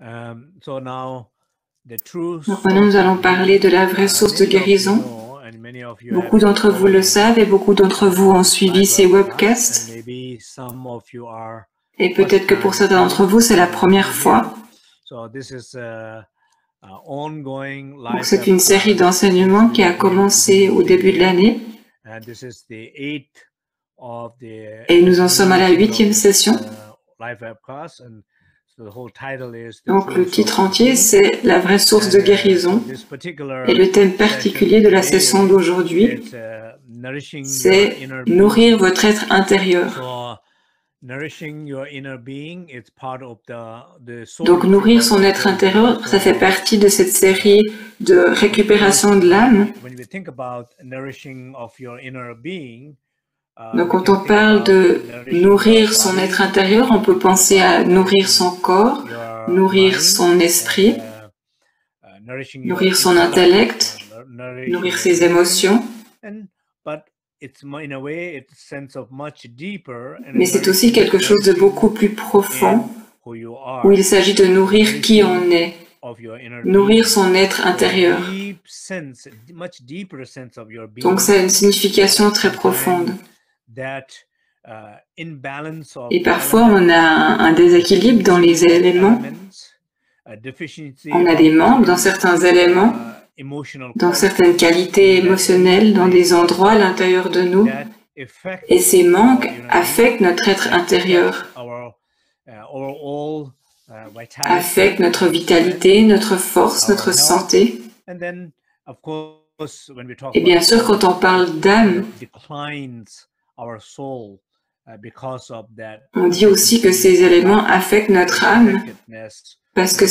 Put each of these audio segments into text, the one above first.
Donc maintenant, nous allons parler de la vraie source de guérison. Beaucoup d'entre vous le savent et beaucoup d'entre vous ont suivi ces webcasts. Et peut-être que pour certains d'entre vous, c'est la première fois. Donc c'est une série d'enseignements qui a commencé au début de l'année. Et nous en sommes à la 8e session. Donc le titre entier, c'est la vraie source de guérison. Et le thème particulier de la session d'aujourd'hui, c'est nourrir votre être intérieur. Donc nourrir son être intérieur, ça fait partie de cette série de récupération de l'âme. Donc quand on parle de nourrir son être intérieur, on peut penser à nourrir son corps, nourrir son esprit, nourrir son intellect, nourrir ses émotions. Mais c'est aussi quelque chose de beaucoup plus profond, où il s'agit de nourrir qui on est, nourrir son être intérieur. Donc ça a une signification très profonde. Et parfois, on a un déséquilibre dans les éléments. On a des manques dans certains éléments, dans certaines qualités émotionnelles, dans des endroits à l'intérieur de nous. Et ces manques affectent notre être intérieur, affectent notre vitalité, notre force, notre santé. Et bien sûr, quand on parle d'âme, on dit aussi que ces éléments affectent notre âme parce que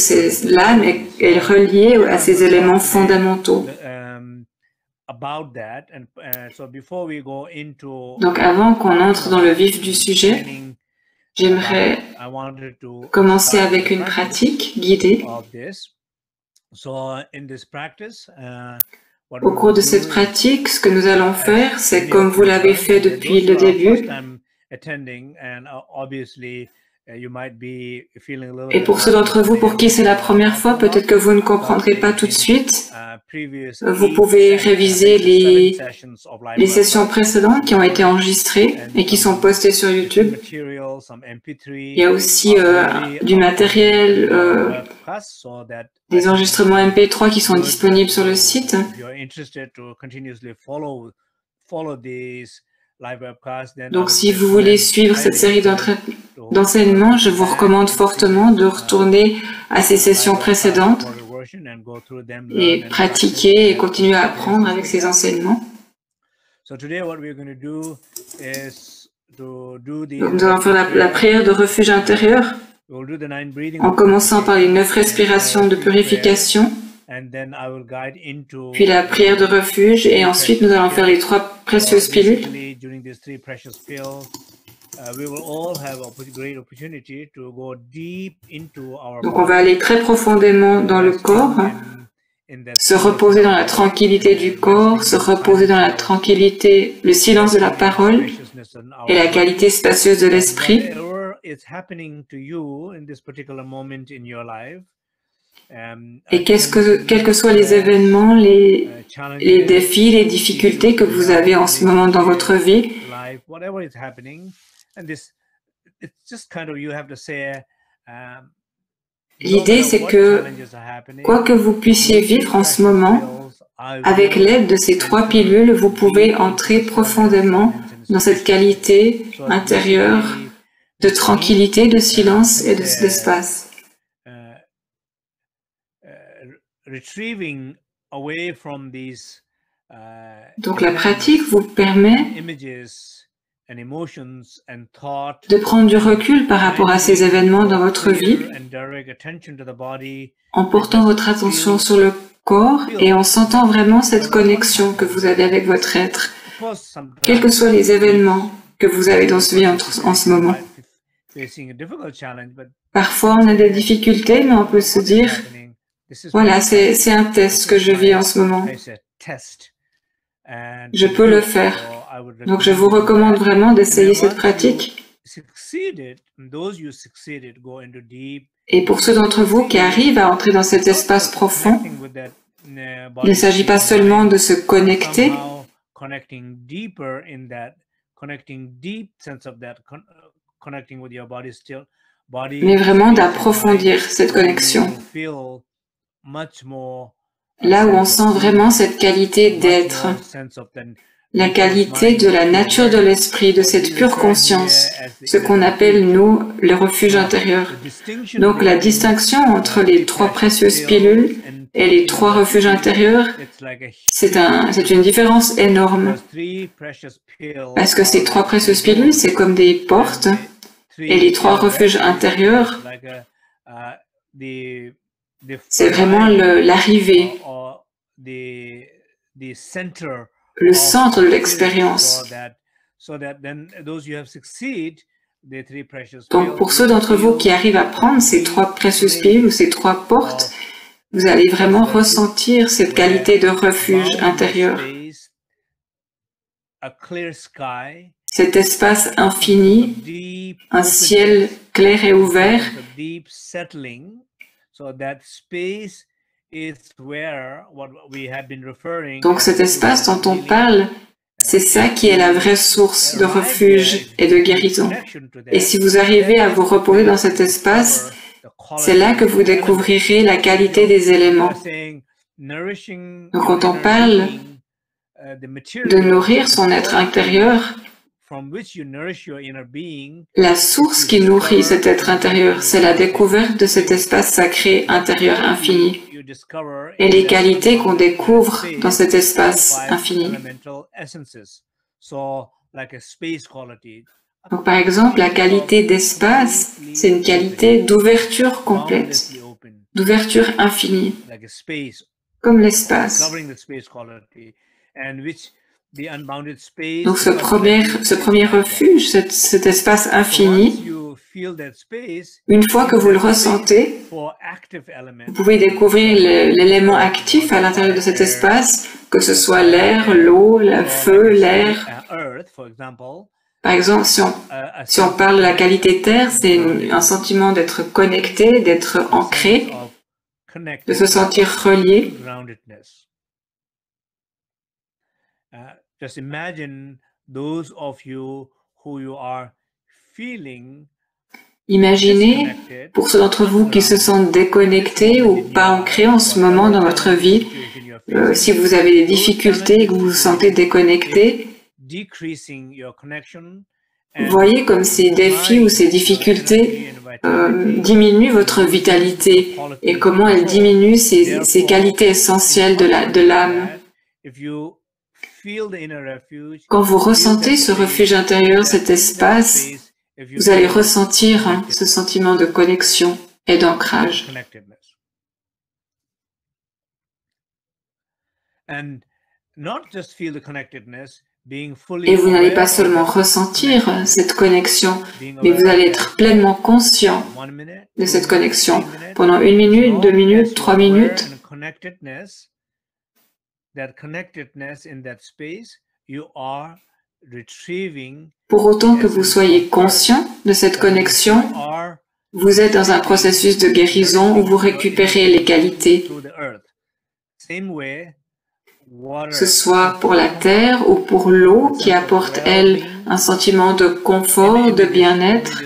l'âme est reliée à ces éléments fondamentaux. Donc avant qu'on entre dans le vif du sujet, j'aimerais commencer avec une pratique guidée. Au cours de cette pratique, ce que nous allons faire, c'est comme vous l'avez fait depuis le début. Et pour ceux d'entre vous pour qui c'est la première fois, peut-être que vous ne comprendrez pas tout de suite. Vous pouvez réviser les sessions précédentes qui ont été enregistrées et qui sont postées sur YouTube. Il y a aussi du matériel, des enregistrements MP3 qui sont disponibles sur le site. Donc, si vous voulez suivre cette série d'enseignements, je vous recommande fortement de retourner à ces sessions précédentes et pratiquer et continuer à apprendre avec ces enseignements. Donc, nous allons faire la prière de refuge intérieur en commençant par les 9 respirations de purification, puis la prière de refuge, et ensuite nous allons faire les 3 précieuses pilules. Donc on va aller très profondément dans le corps, se reposer dans la tranquillité du corps, se reposer dans la tranquillité, le silence de la parole et la qualité spacieuse de l'esprit. Et quels que soient les événements, les défis, les difficultés que vous avez en ce moment dans votre vie, l'idée c'est que, quoi que vous puissiez vivre en ce moment, avec l'aide de ces 3 pilules, vous pouvez entrer profondément dans cette qualité intérieure de tranquillité, de silence et d'espace. Donc la pratique vous permet de prendre du recul par rapport à ces événements dans votre vie, en portant votre attention sur le corps et en sentant vraiment cette connexion que vous avez avec votre être, quels que soient les événements que vous avez dans ce vie en ce moment. Parfois on a des difficultés, mais on peut se dire, voilà, c'est un test que je vis en ce moment. Je peux le faire. Donc je vous recommande vraiment d'essayer cette pratique. Et pour ceux d'entre vous qui arrivent à entrer dans cet espace profond, il ne s'agit pas seulement de se connecter, mais vraiment d'approfondir cette connexion. Là où on sent vraiment cette qualité d'être, la qualité de la nature de l'esprit, de cette pure conscience, ce qu'on appelle, nous, le refuge intérieur. Donc la distinction entre les 3 précieuses pilules et les 3 refuges intérieurs, c'est une différence énorme. Parce que ces 3 précieuses pilules, c'est comme des portes, et les 3 refuges intérieurs, c'est vraiment l'arrivée, le centre de l'expérience. Donc, pour ceux d'entre vous qui arrivent à prendre ces 3 précieuses pilules ou ces 3 portes, vous allez vraiment ressentir cette qualité de refuge intérieur. Cet espace infini, un ciel clair et ouvert. Donc cet espace dont on parle, c'est ça qui est la vraie source de refuge et de guérison. Et si vous arrivez à vous reposer dans cet espace, c'est là que vous découvrirez la qualité des éléments. Donc quand on parle de nourrir son être intérieur, la source qui nourrit cet être intérieur, c'est la découverte de cet espace sacré intérieur infini et les qualités qu'on découvre dans cet espace infini. Donc, par exemple, la qualité d'espace, c'est une qualité d'ouverture complète, d'ouverture infinie, comme l'espace. Donc ce premier refuge, cet espace infini, une fois que vous le ressentez, vous pouvez découvrir l'élément actif à l'intérieur de cet espace, que ce soit l'air, l'eau, le feu, l'air. Par exemple, si on parle de la qualité terre, c'est un sentiment d'être connecté, d'être ancré, de se sentir relié. Just imagine those of you who you are feeling. Imaginez, pour ceux d'entre vous qui se sentent déconnectés ou pas ancrés en ce moment dans votre vie, si vous avez des difficultés et que vous vous sentez déconnecté, voyez comme ces défis ou ces difficultés diminuent votre vitalité et comment elles diminuent ces qualités essentielles de l'âme. Quand vous ressentez ce refuge intérieur, cet espace, vous allez ressentir ce sentiment de connexion et d'ancrage. Et vous n'allez pas seulement ressentir cette connexion, mais vous allez être pleinement conscient de cette connexion pendant 1 minute, 2 minutes, 3 minutes. Pour autant que vous soyez conscient de cette connexion, vous êtes dans un processus de guérison où vous récupérez les qualités, que ce soit pour la terre ou pour l'eau qui apporte, elle, un sentiment de confort, de bien-être.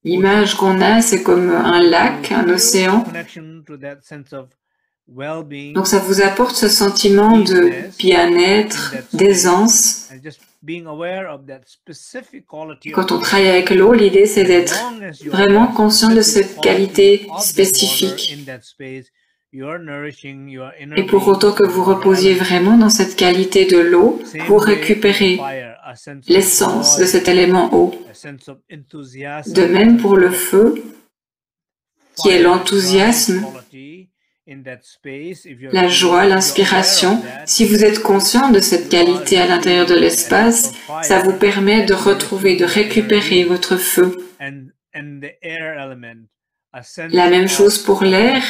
L'image qu'on a, c'est comme un lac, un océan. Donc ça vous apporte ce sentiment de bien-être, d'aisance. Quand on travaille avec l'eau, l'idée c'est d'être vraiment conscient de cette qualité spécifique. Et pour autant que vous reposiez vraiment dans cette qualité de l'eau, vous récupérez l'essence de cet élément eau. De même pour le feu, qui est l'enthousiasme, la joie, l'inspiration. Si vous êtes conscient de cette qualité à l'intérieur de l'espace, ça vous permet de retrouver, de récupérer votre feu. La même chose pour l'air,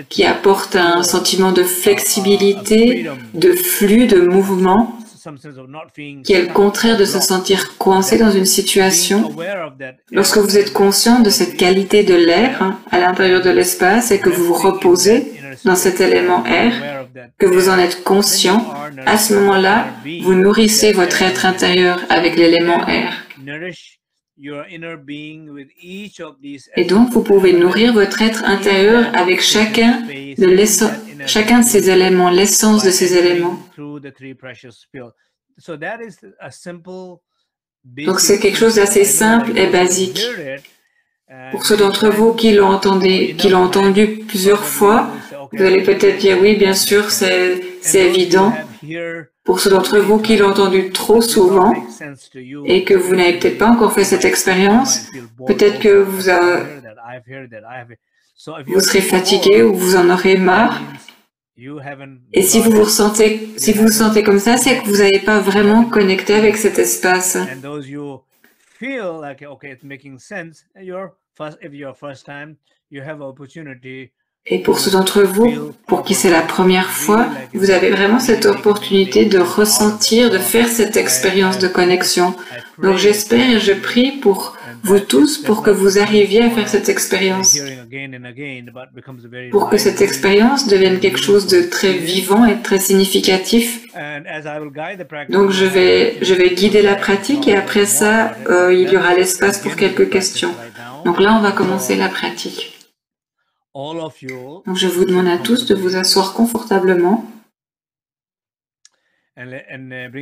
qui apporte un sentiment de flexibilité, de flux, de mouvement. qui est le contraire de se sentir coincé dans une situation. Lorsque vous êtes conscient de cette qualité de l'air à l'intérieur de l'espace et que vous vous reposez dans cet élément air, que vous en êtes conscient, à ce moment-là, vous nourrissez votre être intérieur avec l'élément air. Et donc, vous pouvez nourrir votre être intérieur avec chacun de ces éléments, l'essence de ces éléments. Donc, c'est quelque chose d'assez simple et basique. Pour ceux d'entre vous qui l'ont entendu plusieurs fois, vous allez peut-être dire oui, bien sûr, c'est évident. Pour ceux d'entre vous qui l'ont entendu trop souvent et que vous n'avez peut-être pas encore fait cette expérience, peut-être que vous serez fatigué ou vous en aurez marre. Et si vous vous sentez comme ça, c'est que vous n'avez pas vraiment connecté avec cet espace. Et pour ceux d'entre vous, pour qui c'est la première fois, vous avez vraiment cette opportunité de ressentir, de faire cette expérience de connexion. Donc j'espère et je prie pour vous tous pour que vous arriviez à faire cette expérience. Pour que cette expérience devienne quelque chose de très vivant et très significatif. Donc je vais guider la pratique et après ça, il y aura l'espace pour quelques questions. Donc là, on va commencer la pratique. Donc je vous demande à tous de vous asseoir confortablement.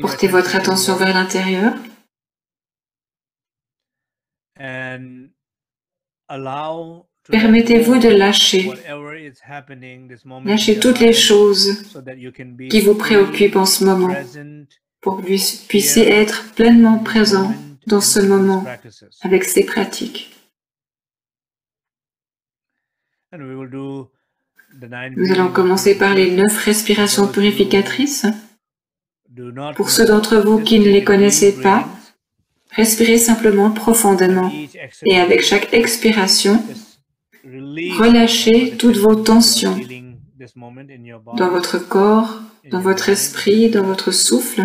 Portez votre attention vers l'intérieur. Permettez-vous de lâcher. Lâchez toutes les choses qui vous préoccupent en ce moment pour que vous puissiez être pleinement présent dans ce moment avec ces pratiques. Nous allons commencer par les 9 respirations purificatrices. Pour ceux d'entre vous qui ne les connaissaient pas, respirez simplement profondément et avec chaque expiration, relâchez toutes vos tensions dans votre corps, dans votre esprit, dans votre souffle.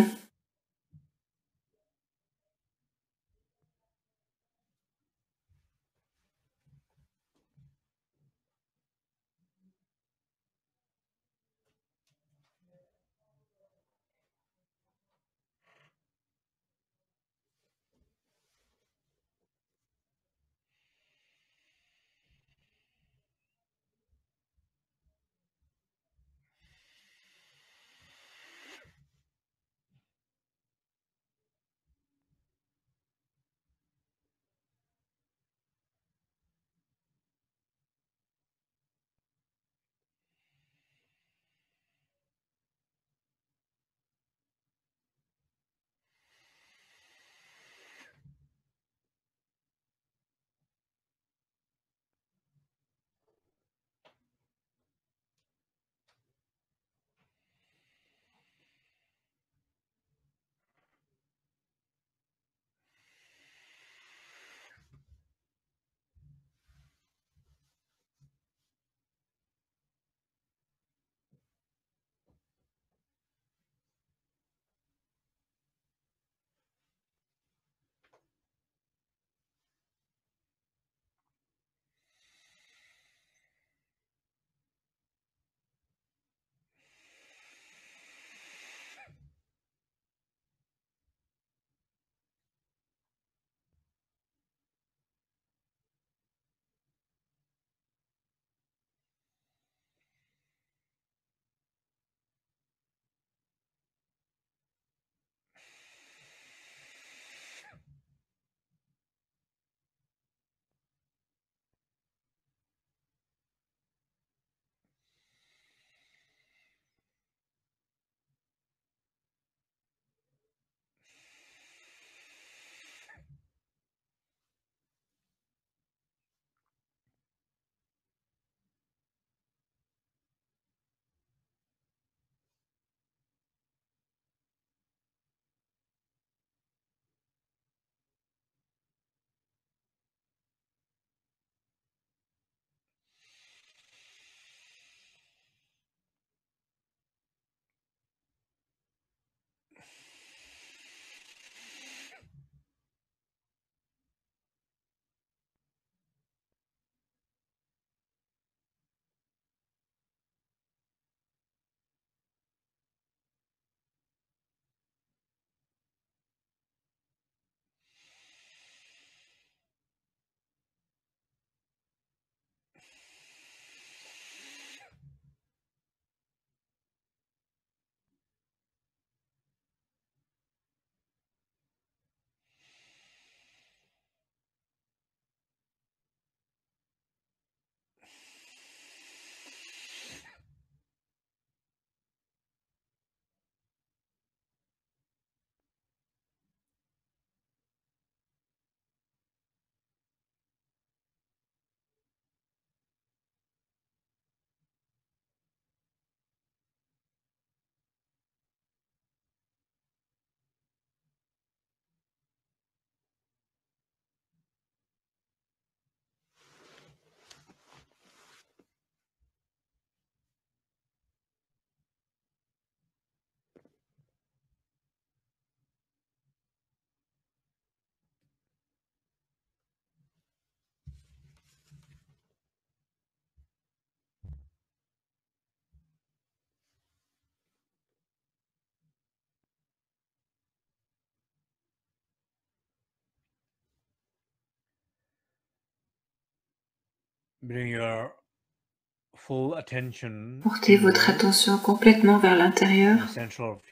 Portez votre attention complètement vers l'intérieur,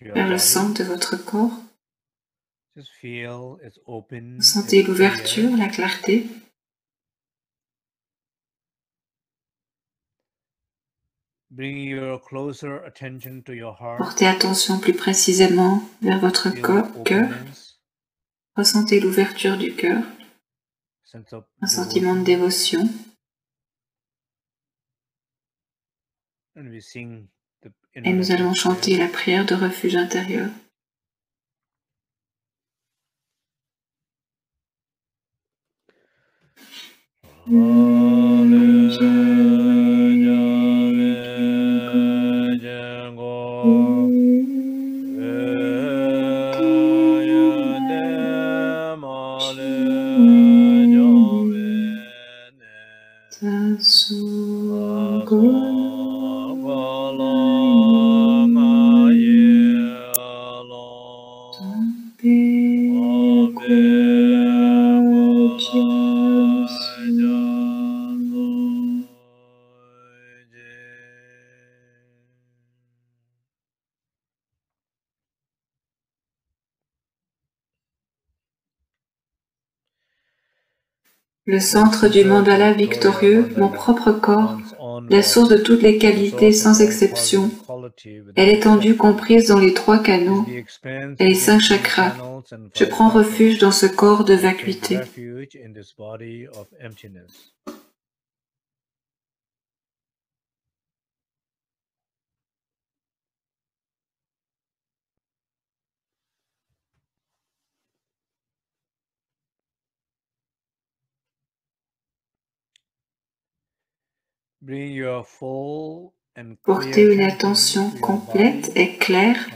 vers le centre de votre corps. Sentez l'ouverture, la clarté. Portez attention plus précisément vers votre cœur. Ressentez l'ouverture du cœur, un sentiment de dévotion. Et nous allons chanter la prière de refuge intérieur. Le centre du mandala victorieux, mon propre corps, la source de toutes les qualités sans exception, est l'étendue comprise dans les 3 canaux et les 5 chakras. Je prends refuge dans ce corps de vacuité. Portez une attention complète et claire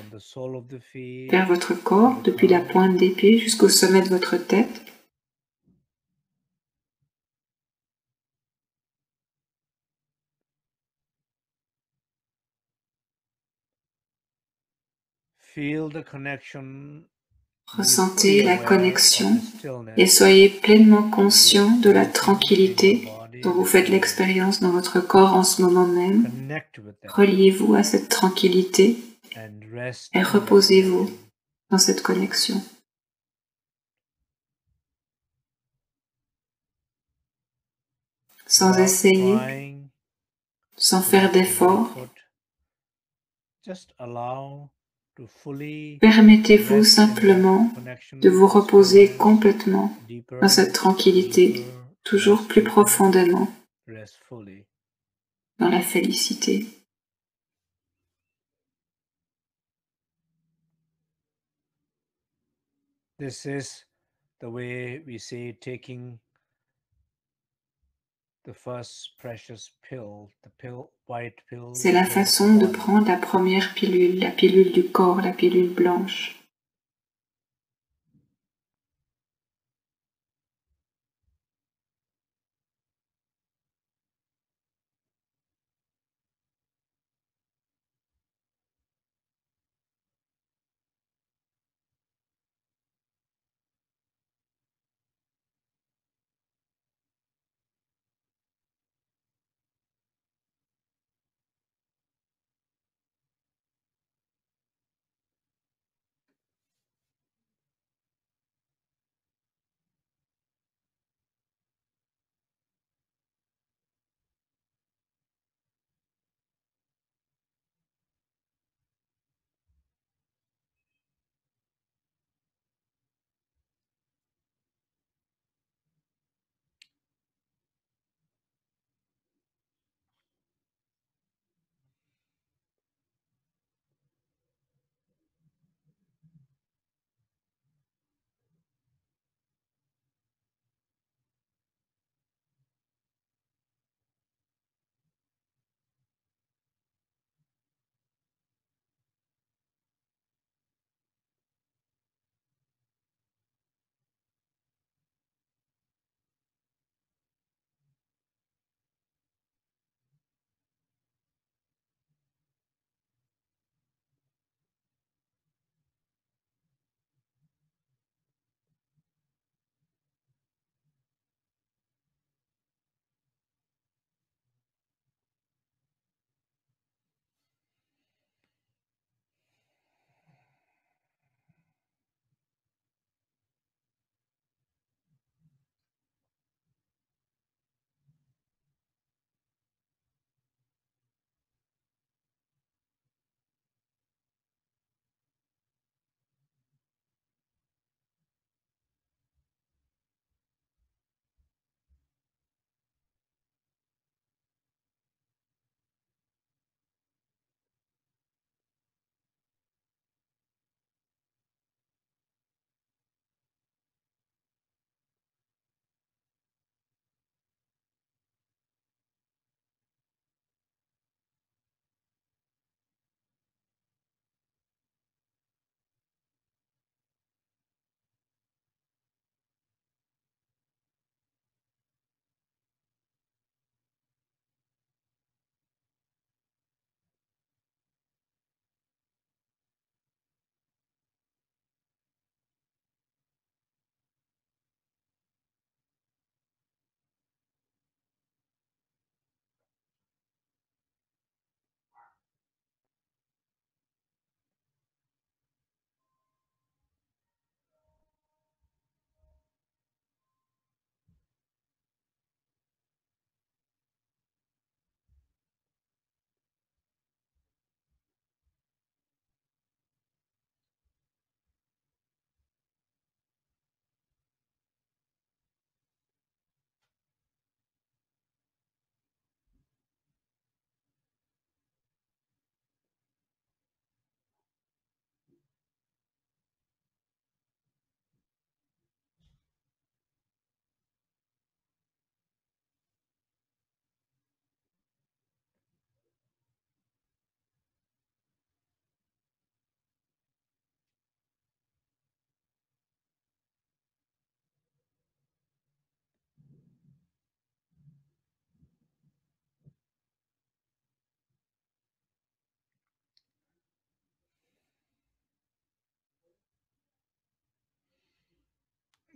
vers votre corps, depuis la pointe des pieds jusqu'au sommet de votre tête. Ressentez la connexion et soyez pleinement conscient de la tranquillité dont vous faites l'expérience dans votre corps en ce moment même. Reliez-vous à cette tranquillité et reposez-vous dans cette connexion. Sans essayer, sans faire d'efforts. Permettez-vous simplement de vous reposer complètement dans cette tranquillité, toujours plus profondément dans la félicité. C'est la façon de prendre la première pilule, la pilule du corps, la pilule blanche.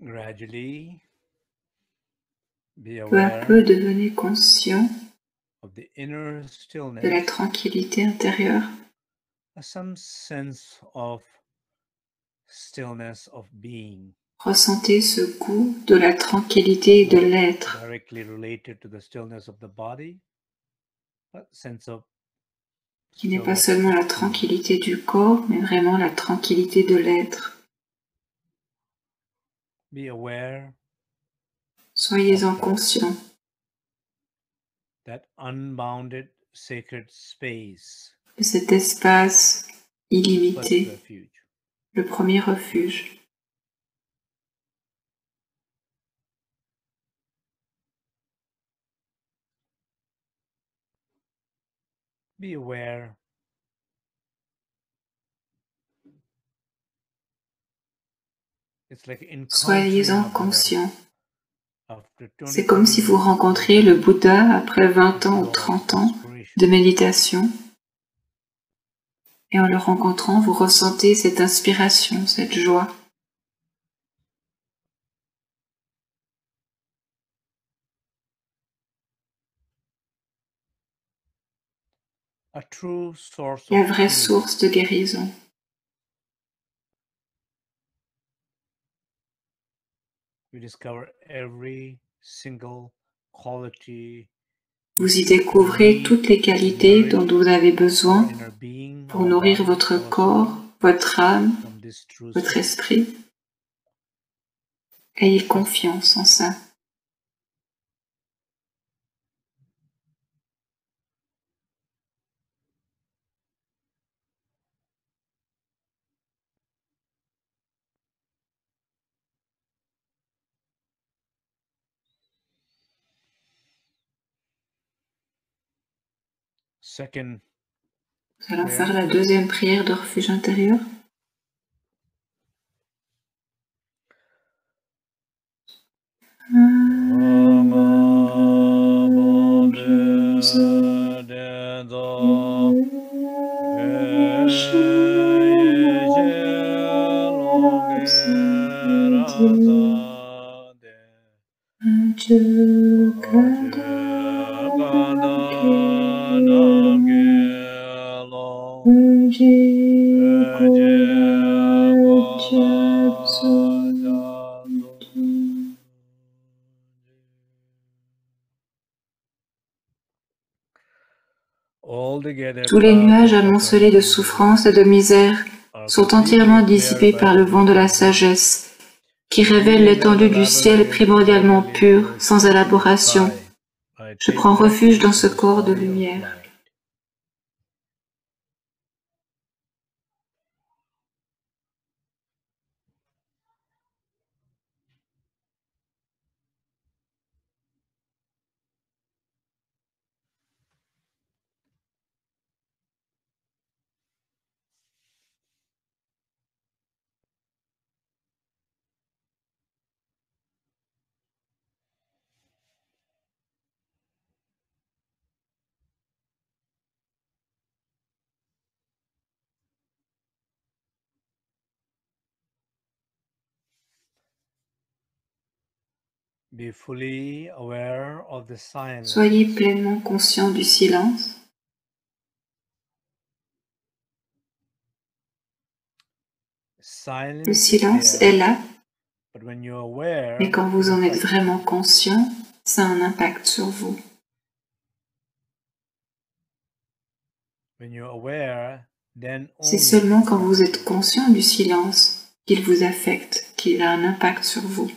Gradually, be peu à aware peu, devenez conscient of the inner de la stillness, tranquillité intérieure, some sense of stillness of being, ressentez ce goût de la tranquillité de not l'être, directly related to the stillness of the body, but sense of qui n'est pas stillness seulement of la being. tranquillité du corps, mais vraiment la tranquillité de l'être. Be aware Soyez-en of conscient that unbounded sacred space, de cet espace first illimité, refuge. le premier refuge. Be aware it's like encountering Soyez-en a Buddha conscient. after C'est 25 comme si vous years of rencontriez le Bouddha après 20 ans ou joy, 30 ans inspiration. de méditation. Et en le rencontrant, vous ressentez cette inspiration, cette joie. A true source La of vraie healing. source de guérison. We discover every single quality Vous y découvrez toutes les qualités dont vous avez besoin pour nourrir votre corps, votre âme, votre esprit. Ayez confiance en ça. Second, Nous allons faire la deuxième prière de refuge intérieur. Tous les nuages amoncelés de souffrance et de misère sont entièrement dissipés par le vent de la sagesse, qui révèle l'étendue du ciel primordialement pur, sans élaboration. Je prends refuge dans ce corps de lumière. be fully aware of the silence. Soyez pleinement conscient du silence. Le silence est là, mais quand vous en êtes vraiment conscient, ça a un impact sur vous. C'est seulement quand vous êtes conscient du silence qu'il vous affecte, qu'il a un impact sur vous.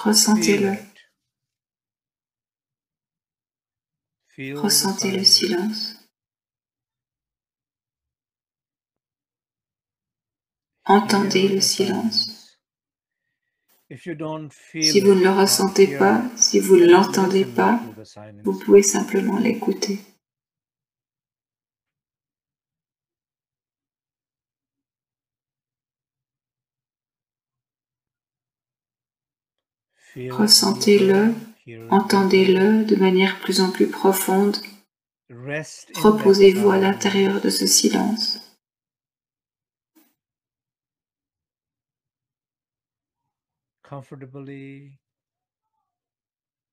Ressentez-le. Ressentez le silence. Entendez le silence. Si vous ne le ressentez pas, si vous ne l'entendez pas, vous pouvez simplement l'écouter. Ressentez-le Entendez-le de manière plus en plus profonde. Reposez-vous à l'intérieur de ce silence.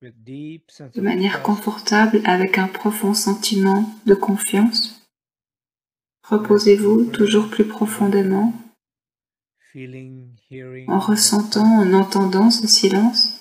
De manière confortable, avec un profond sentiment de confiance. Reposez-vous toujours plus profondément en ressentant, en entendant ce silence.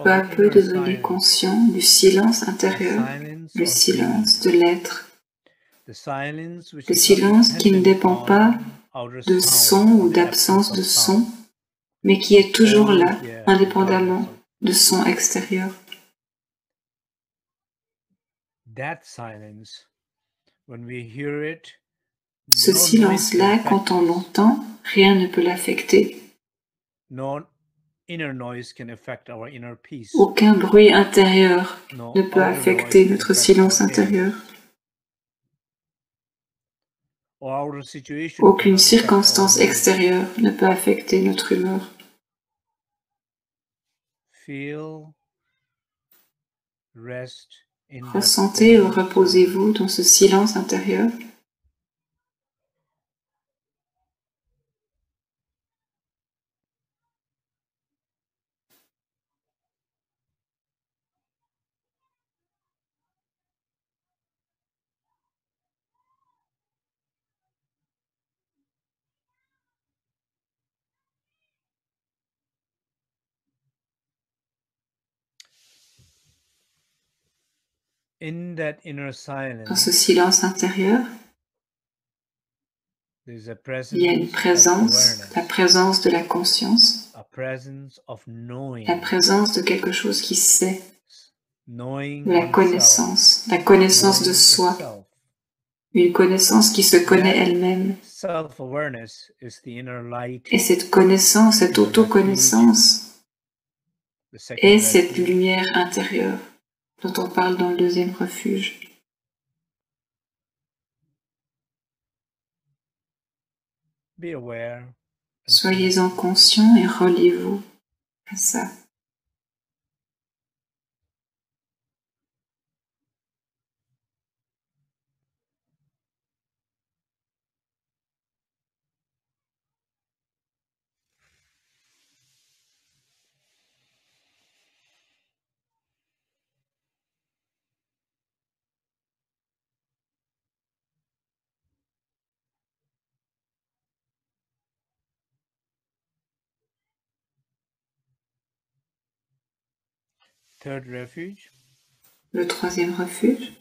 Peu à peu, devenez conscient du silence intérieur, le silence de l'être, le silence qui ne dépend pas de son ou d'absence de son, mais qui est toujours là, indépendamment de son extérieur. Ce silence-là, quand on l'entend, rien ne peut l'affecter. Aucun bruit intérieur ne peut affecter notre silence intérieur. Aucune circonstance extérieure ne peut affecter notre humeur. Ressentez ou reposez-vous dans ce silence intérieur. Dans ce silence intérieur, il y a une présence, la présence de la conscience, la présence de quelque chose qui sait, de la connaissance de soi, une connaissance qui se connaît elle-même. Et cette connaissance, cette autoconnaissance est cette lumière intérieure dont on parle dans le deuxième refuge. Soyez-en conscients et reliez-vous à ça. third refuge. Le troisième refuge.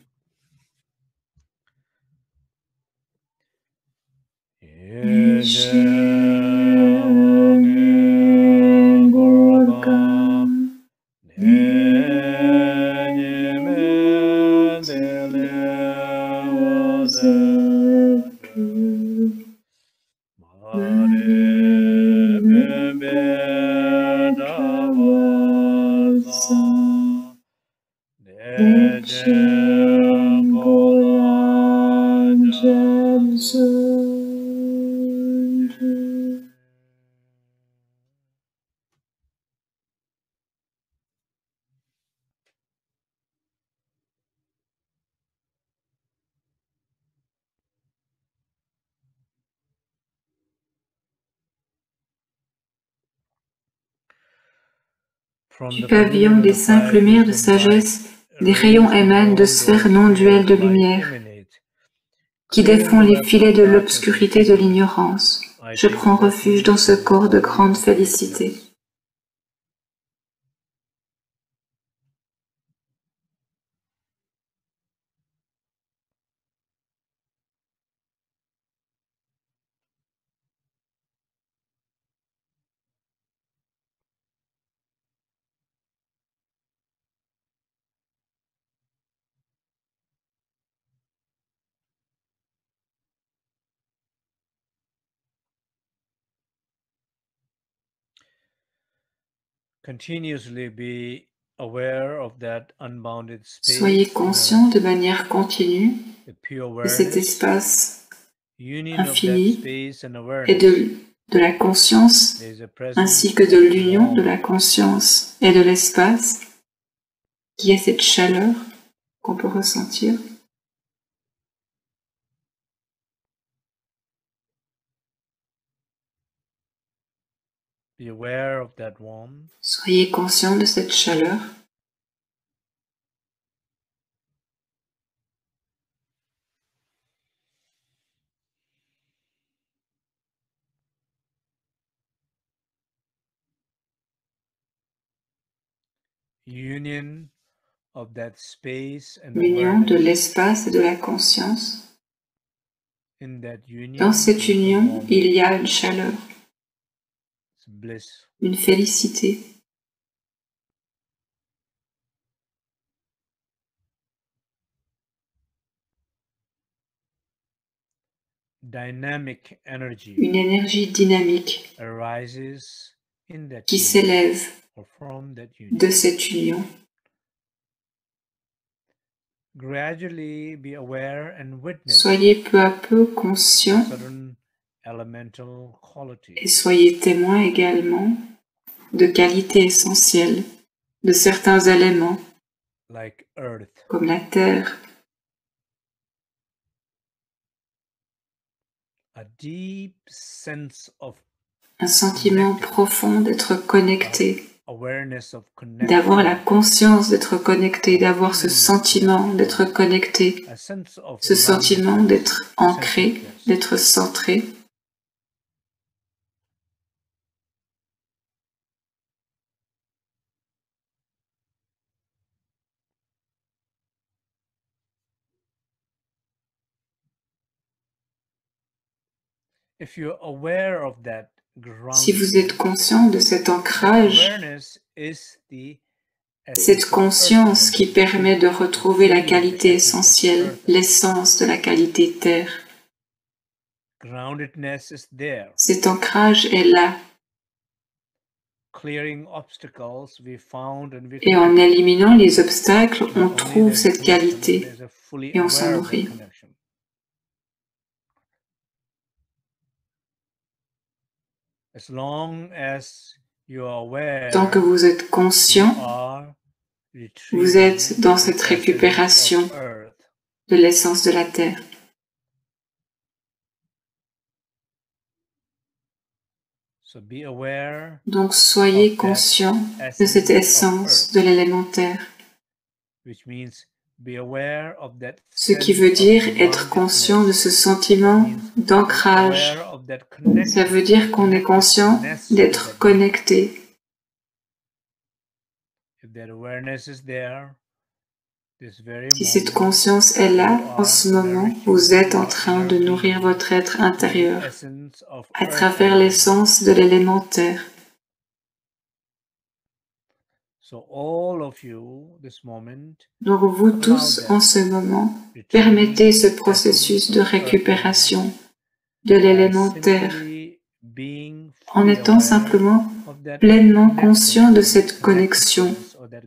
Du pavillon des cinq lumières de sagesse, des rayons émanent de sphères non duelles de lumière, qui défont les filets de l'obscurité de l'ignorance. Je prends refuge dans ce corps de grande félicité. Soyez conscient de manière continue de cet espace infini et de la conscience, ainsi que de l'union de la conscience et de l'espace, qui est cette chaleur qu'on peut ressentir. Soyez conscient de cette chaleur. L'union de l'espace et de la conscience. Dans cette union, il y a une chaleur, une félicité. Une énergie dynamique qui s'élève de cette union. Soyez peu à peu conscient et soyez témoin également de qualités essentielles de certains éléments comme la terre, un sentiment profond d'être connecté, d'avoir la conscience d'être connecté, d'avoir ce sentiment d'être connecté, ce sentiment d'être ancré, d'être centré. Si vous êtes conscient de cet ancrage, cette conscience qui permet de retrouver la qualité essentielle, l'essence de la qualité terre. Cet ancrage est là. Et en éliminant les obstacles, on trouve cette qualité et on s'en nourrit. Tant que vous êtes conscient, vous êtes dans cette récupération de l'essence de la terre. Donc soyez conscient de cette essence de l'élémentaire. Ce qui veut dire être conscient de ce sentiment d'ancrage. Ça veut dire qu'on est conscient d'être connecté. Si cette conscience est là, en ce moment, vous êtes en train de nourrir votre être intérieur à travers l'essence de l'élémentaire. Donc vous tous, en ce moment, permettez ce processus de récupération de l'élémentaire en étant simplement pleinement conscient de cette connexion,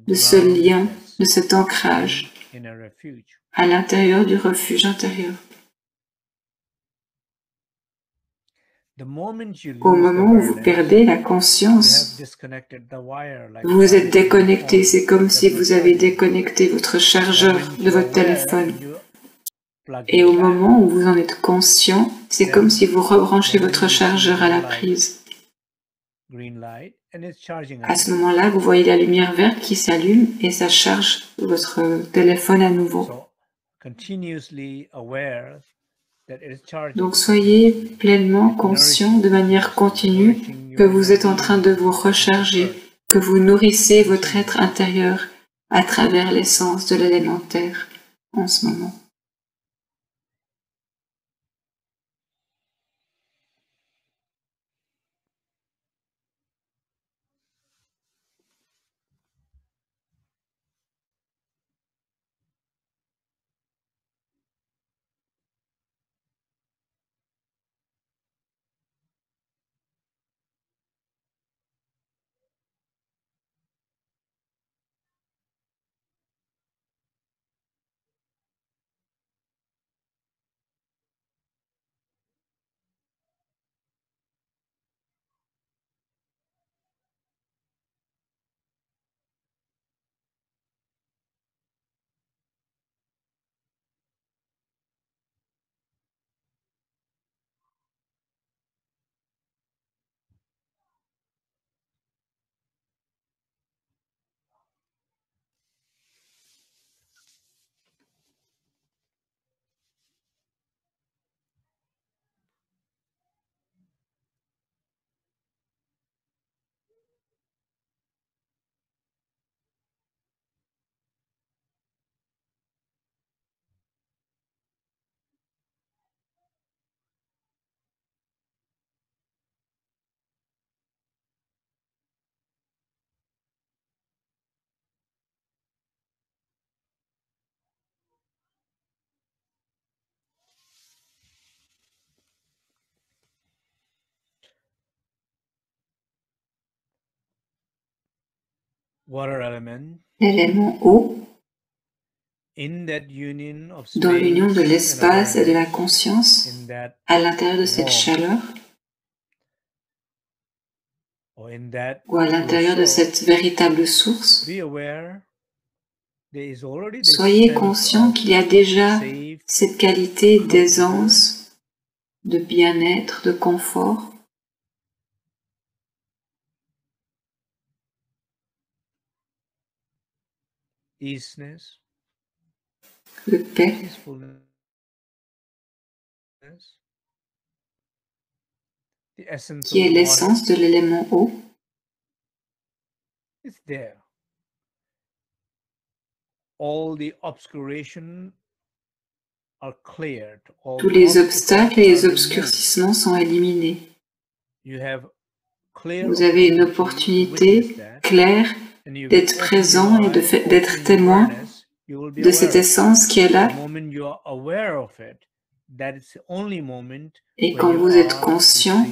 de ce lien, de cet ancrage à l'intérieur du refuge intérieur. Au moment où vous perdez la conscience, vous vous êtes déconnecté. C'est comme si vous avez déconnecté votre chargeur de votre téléphone. Et au moment où vous en êtes conscient, c'est comme si vous rebranchez votre chargeur à la prise. À ce moment-là, vous voyez la lumière verte qui s'allume et ça charge votre téléphone à nouveau. Donc soyez pleinement conscient de manière continue que vous êtes en train de vous recharger, que vous nourrissez votre être intérieur à travers l'essence de l'élémentaire en ce moment. L'élément eau, dans l'union de l'espace et de la conscience, à l'intérieur de cette chaleur, ou à l'intérieur de cette véritable source, soyez conscient qu'il y a déjà cette qualité d'aisance, de bien-être, de confort, de paix, qui est l'essence de l'élément eau. Tous les obstacles et les obscurcissements sont éliminés. Vous avez une opportunité claire d'être présent et d'être témoin de cette essence qui est là. Et quand vous êtes conscient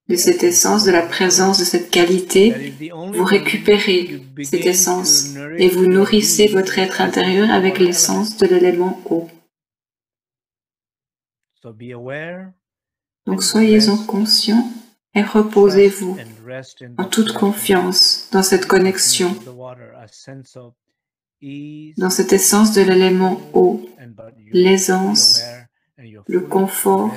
de cette essence, de la présence de cette qualité, vous récupérez cette essence et vous nourrissez votre être intérieur avec l'essence de l'élément eau. Donc soyez-en conscients et reposez-vous en toute confiance dans cette connexion, dans cette essence de l'élément eau, l'aisance, le confort.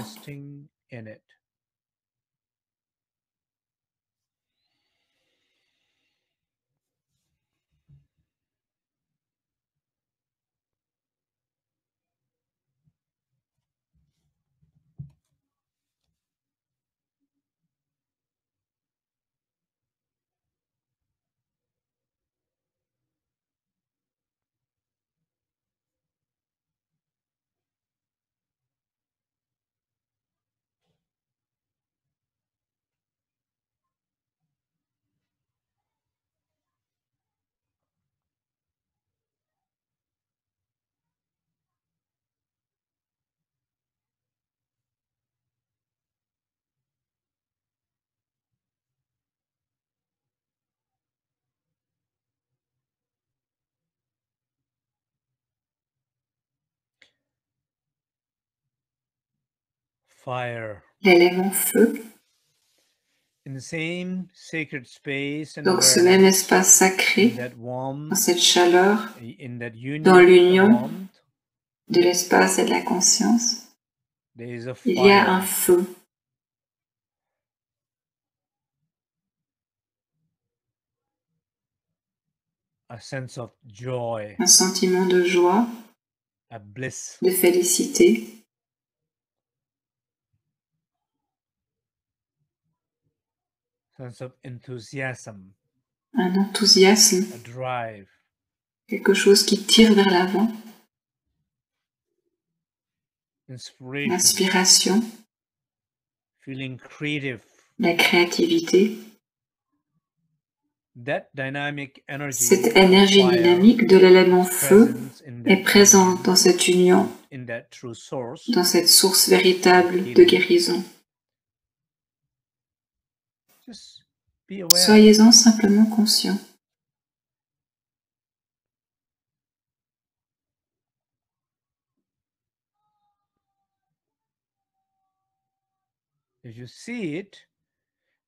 l'élément feu. In the same sacred space and Donc ce même espace sacré, dans cette chaleur, dans l'union de l'espace et de la conscience, il y a un feu. a sense of joy, Un sentiment de joie, a bliss, de félicité, sense of enthusiasm, un enthousiasme, a drive, quelque chose qui tire vers l'avant, inspiration, l'inspiration, feeling creative. la créativité. That dynamic energy Cette énergie dynamique de l'élément feu est présente dans cette union, in that true source, dans cette source véritable de guérison. just be aware. Soyez-en simplement conscient. If you see it,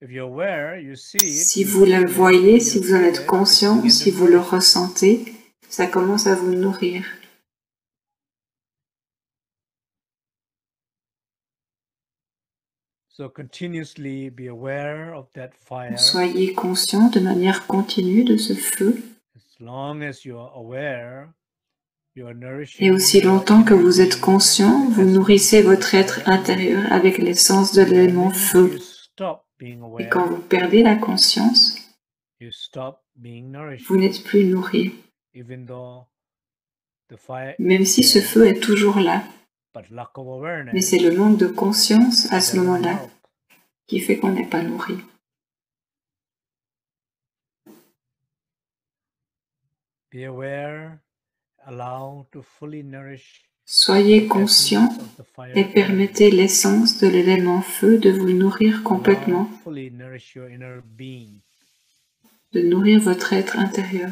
if you're aware, you see it, Si you vous le feel it, voyez, you si vous en feel êtes it, conscient, it's si begin to vous le nourish. ressentez, ça commence à vous nourrir. So continuously be aware of that fire. Soyez conscient de manière continue de ce feu. As long as you are aware, you are nourishing Et aussi your longtemps que inner vous êtes being, conscient, the vous essence nourrissez of the votre être fire element. intérieur avec l'essence de l'élément The moment feu. you stop being Et quand aware, vous perdez la conscience, you stop being nourished. vous n'êtes plus nourri. Even though the fire Même is si ce there, feu est toujours là. but lack of Mais awareness c'est le manque de conscience à ce doesn't moment-là help. qui fait qu'on n'est pas nourri. Be aware, allow to fully nourish Soyez the conscient essence of the fire et element. permettez l'essence de l'élément feu de vous nourrir complètement, Allow fully nourish your inner being. de nourrir votre être intérieur.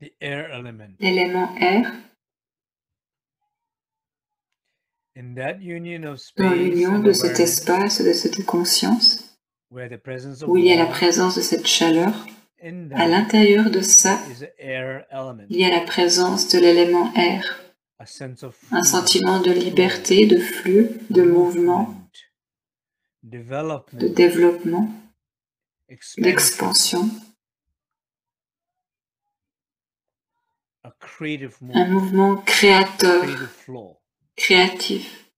The air element. L'élément air, In that union of dans space l'union and de cet awareness, espace, de cette conscience, where the presence of où il y a la warmth, présence de cette chaleur, in à that l'intérieur de ça, is the air element, il y a la présence de l'élément air, a sense of un freedom, sentiment de flow, liberté, de flux, de mouvement, movement, de development, développement, expansion, d'expansion, a creative un movement, mouvement créateur, creative flow. créatif.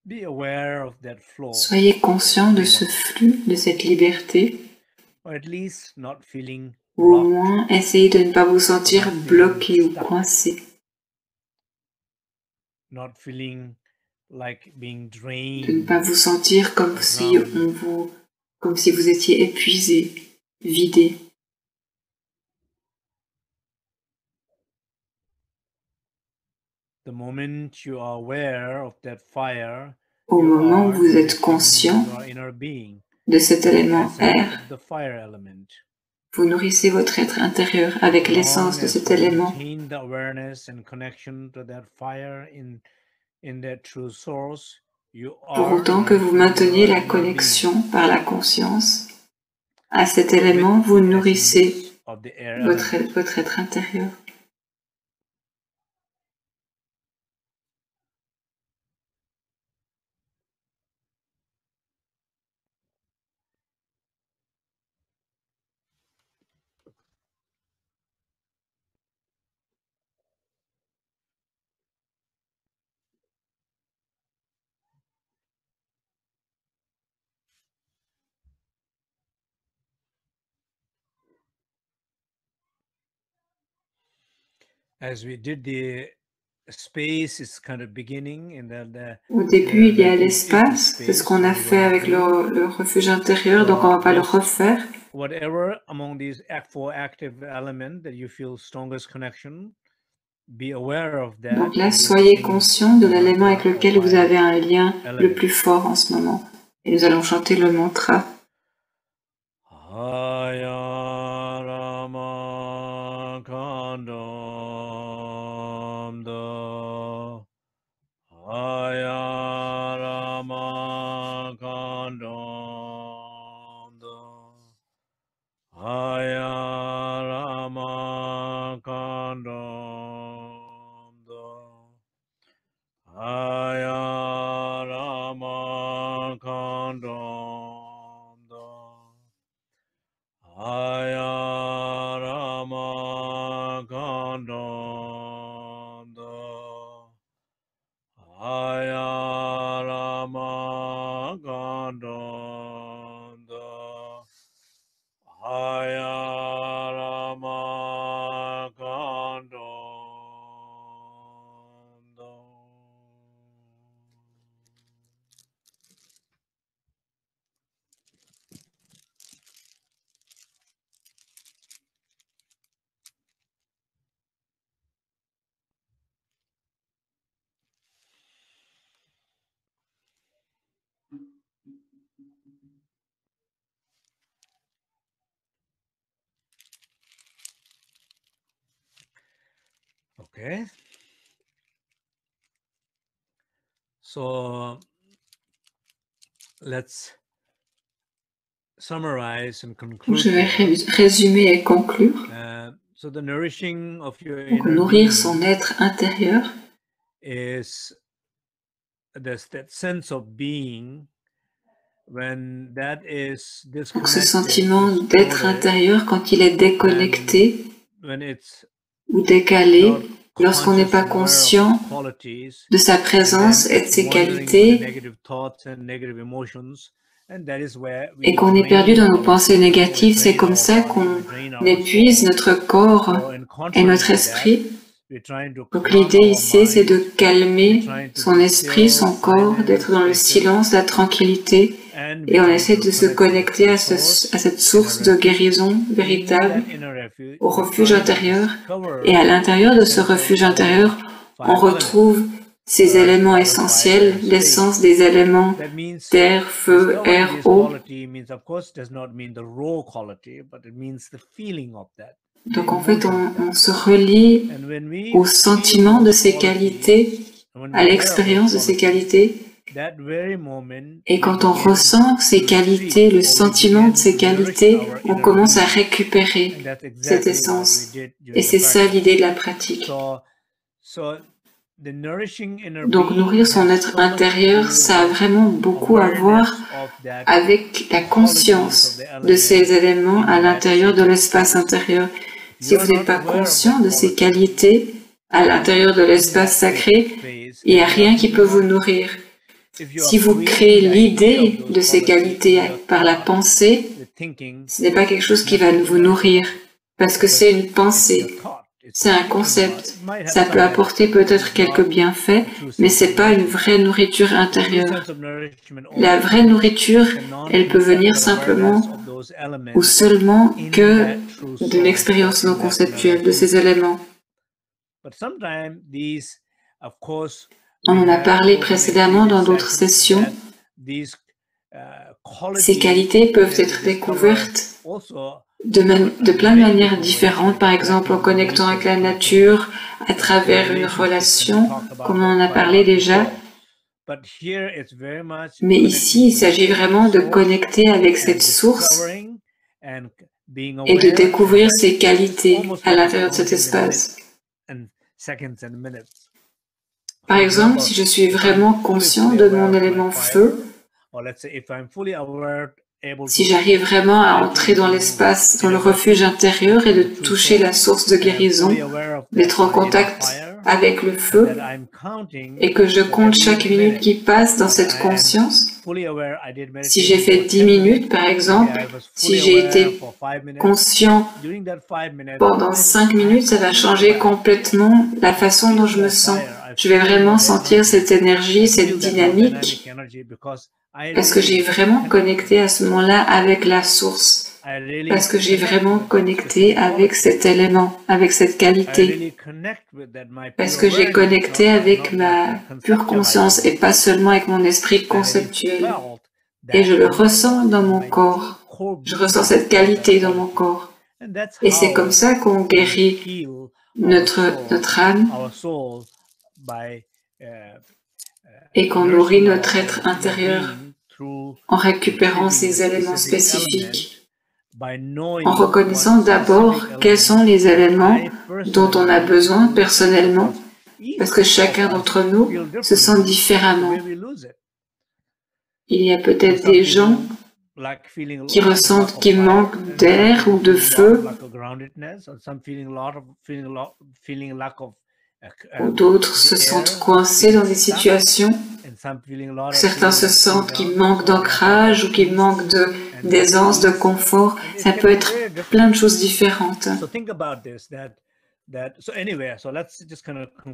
Be aware of that flow, Soyez conscient de ce flux, de cette liberté, or at least not feeling ou au blocked, moins essayez de ne pas vous sentir not feeling bloqué ou stuck, coincé, not feeling like being de ne drained, pas vous sentir comme si comme si vous étiez épuisé, vidé. The moment you are aware of that fire, Au you moment où are vous êtes nourishing conscient your inner being, de cet the élément essence air, of the fire element. Vous nourrissez votre être intérieur avec l'essence de cet élément. Pour autant que vous mainteniez la connexion par la conscience à cet élément, vous nourrissez votre être intérieur. Au début, il y a l'espace, c'est ce qu'on a fait avec le refuge intérieur, donc on ne va pas le refaire. Donc là, soyez conscient de l'élément avec lequel vous avez un lien le plus fort en ce moment. Et nous allons chanter le mantra. Okay. So let's summarize and conclude. Je vais résumer et conclure. So the nourishing of your Donc, nourrir son être intérieur is that sense of being when that is disconnected. Donc, ce sentiment d'être intérieur quand il est déconnecté ou décalé, lorsqu'on n'est pas conscient de sa présence et de ses qualités, et qu'on est perdu dans nos pensées négatives, c'est comme ça qu'on épuise notre corps et notre esprit. Donc l'idée ici, c'est de calmer son esprit, son corps, d'être dans le silence, la tranquillité, et on essaie de se connecter à cette source de guérison véritable, au refuge intérieur. Et à l'intérieur de ce refuge intérieur, on retrouve ces éléments essentiels, l'essence des éléments terre, feu, air, eau. Donc en fait, on se relie au sentiment de ces qualités, à l'expérience de ces qualités. Et quand on ressent ces qualités, le sentiment de ces qualités, on commence à récupérer cette essence. Et c'est ça l'idée de la pratique. Donc nourrir son être intérieur, ça a vraiment beaucoup à voir avec la conscience de ces éléments à l'intérieur de l'espace intérieur. Si vous n'êtes pas conscient de ces qualités à l'intérieur de l'espace sacré, il n'y a rien qui peut vous nourrir. Si vous créez l'idée de ces qualités par la pensée, ce n'est pas quelque chose qui va vous nourrir, parce que c'est une pensée, c'est un concept. Ça peut apporter peut-être quelques bienfaits, mais ce n'est pas une vraie nourriture intérieure. La vraie nourriture, elle peut venir simplement ou seulement que d'une expérience non conceptuelle de ces éléments. On en a parlé précédemment dans d'autres sessions. Ces qualités peuvent être découvertes de plein de manières différentes, par exemple en connectant avec la nature, à travers une relation, comme on en a parlé déjà. Mais ici, il s'agit vraiment de connecter avec cette source et de découvrir ses qualités à l'intérieur de cet espace. Par exemple, si je suis vraiment conscient de mon élément feu, si j'arrive vraiment à entrer dans l'espace, dans le refuge intérieur et de toucher la source de guérison, d'être en contact avec le feu et que je compte chaque minute qui passe dans cette conscience, si j'ai fait 10 minutes par exemple, si j'ai été conscient pendant 5 minutes, ça va changer complètement la façon dont je me sens. Je vais vraiment sentir cette énergie, cette dynamique, parce que j'ai vraiment connecté à ce moment-là avec la source, parce que j'ai vraiment connecté avec cet élément, avec cette qualité, parce que j'ai connecté avec ma pure conscience et pas seulement avec mon esprit conceptuel. Et je le ressens dans mon corps, je ressens cette qualité dans mon corps. Et c'est comme ça qu'on guérit notre âme et qu'on nourrit notre être intérieur en récupérant ces éléments spécifiques, en reconnaissant d'abord quels sont les éléments dont on a besoin personnellement, parce que chacun d'entre nous se sent différemment. Il y a peut-être des gens qui ressentent qu'ils manquent d'air ou de feu, ou d'autres se sentent coincés dans des situations. Certains se sentent qu'ils manquent d'ancrage ou qu'ils manquent d'aisance, de confort. Ça peut être plein de choses différentes.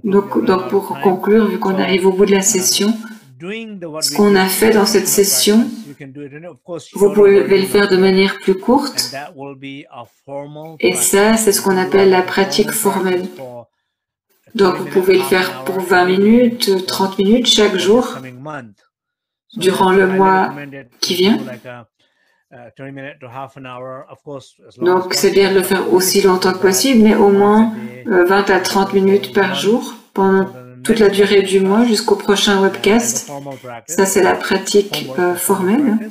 Donc pour conclure, vu qu'on arrive au bout de la session, ce qu'on a fait dans cette session, vous pouvez le faire de manière plus courte. Et ça, c'est ce qu'on appelle la pratique formelle. Donc, vous pouvez le faire pour 20 minutes, 30 minutes chaque jour, durant le mois qui vient. Donc, c'est bien de le faire aussi longtemps que possible, mais au moins 20 à 30 minutes par jour, pendant toute la durée du mois jusqu'au prochain webcast. Ça, c'est la pratique formelle.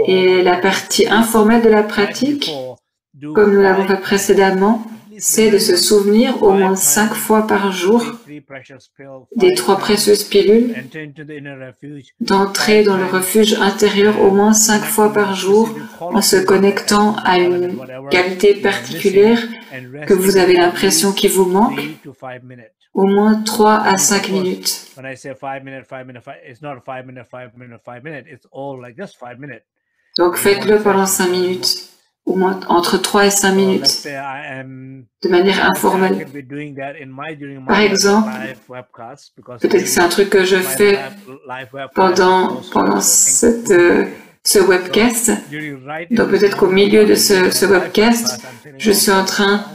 Et la partie informelle de la pratique, comme nous l'avons fait précédemment, c'est de se souvenir au moins 5 fois par jour des 3 précieuses pilules, d'entrer dans le refuge intérieur au moins 5 fois par jour en se connectant à une qualité particulière que vous avez l'impression qu'il vous manque, au moins 3 à 5 minutes. Donc faites-le pendant 5 minutes. Au moins entre 3 et 5 minutes, de manière informelle. Par exemple, peut-être que c'est un truc que je fais pendant ce webcast. Donc peut-être qu'au milieu de ce webcast, je suis en train,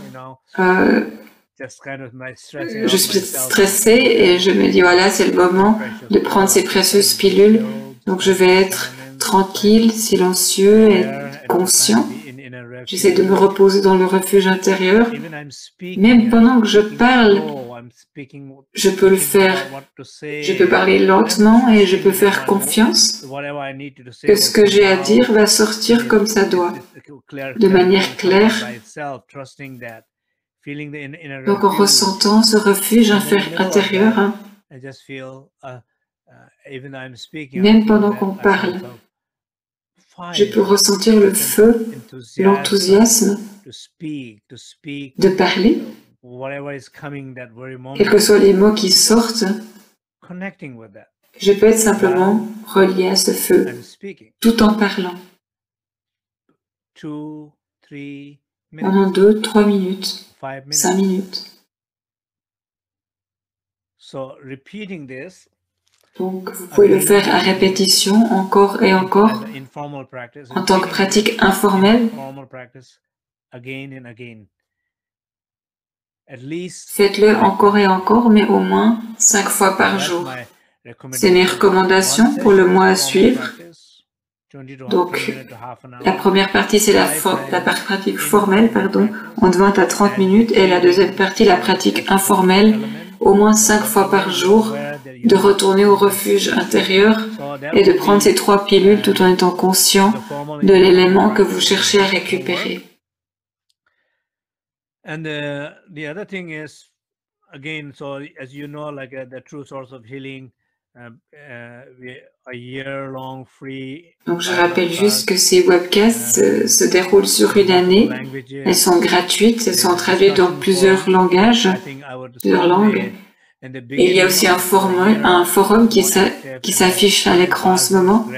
je suis stressée et je me dis voilà, c'est le moment de prendre ces précieuses pilules. Donc je vais être tranquille, silencieux et conscient. J'essaie de me reposer dans le refuge intérieur. Même pendant que je parle, je peux le faire. Je peux parler lentement et je peux faire confiance que ce que j'ai à dire va sortir comme ça doit, de manière claire. Donc en ressentant ce refuge intérieur, même pendant qu'on parle, je peux ressentir le feu, l'enthousiasme de parler, quels que soient les mots qui sortent. Je peux être simplement relié à ce feu, tout en parlant. Pendant 2, 3 minutes, 5 minutes. Donc, vous pouvez le faire à répétition, encore et encore, en tant que pratique informelle. Faites-le encore et encore, mais au moins 5 fois par jour. C'est mes recommandations pour le mois à suivre. Donc, la première partie, c'est la pratique formelle, pardon, en 20 à 30 minutes, et la deuxième partie, la pratique informelle, au moins 5 fois par jour, de retourner au refuge intérieur et de prendre ces 3 pilules tout en étant conscient de l'élément que vous cherchez à récupérer. And the other thing is, again, so as you know, like the true source of healing, a year-long free. Donc je rappelle juste que ces webcasts se déroulent sur une année. Elles sont gratuites, elles sont traduites dans plusieurs langages, plusieurs langues. Et il y a aussi un forum qui s'affiche à l'écran en ce moment.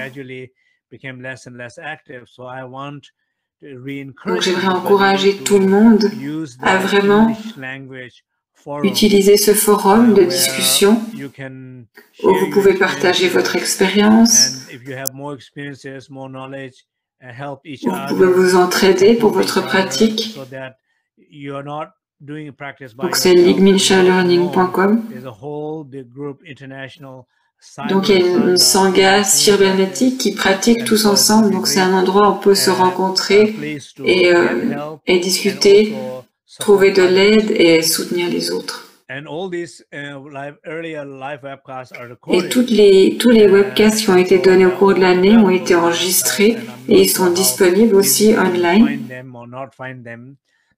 Donc j'aimerais encourager tout le monde à vraiment utiliser ce forum de discussion où vous pouvez partager votre expérience, où vous pouvez vous entraider pour votre pratique. Donc c'est ligminchalearning.com. Donc il y a une sangha cybernétique qui pratique tous ensemble. Donc c'est un endroit où on peut se rencontrer et discuter, trouver de l'aide et soutenir les autres. Et tous les webcasts qui ont été donnés au cours de l'année ont été enregistrés et ils sont disponibles aussi online.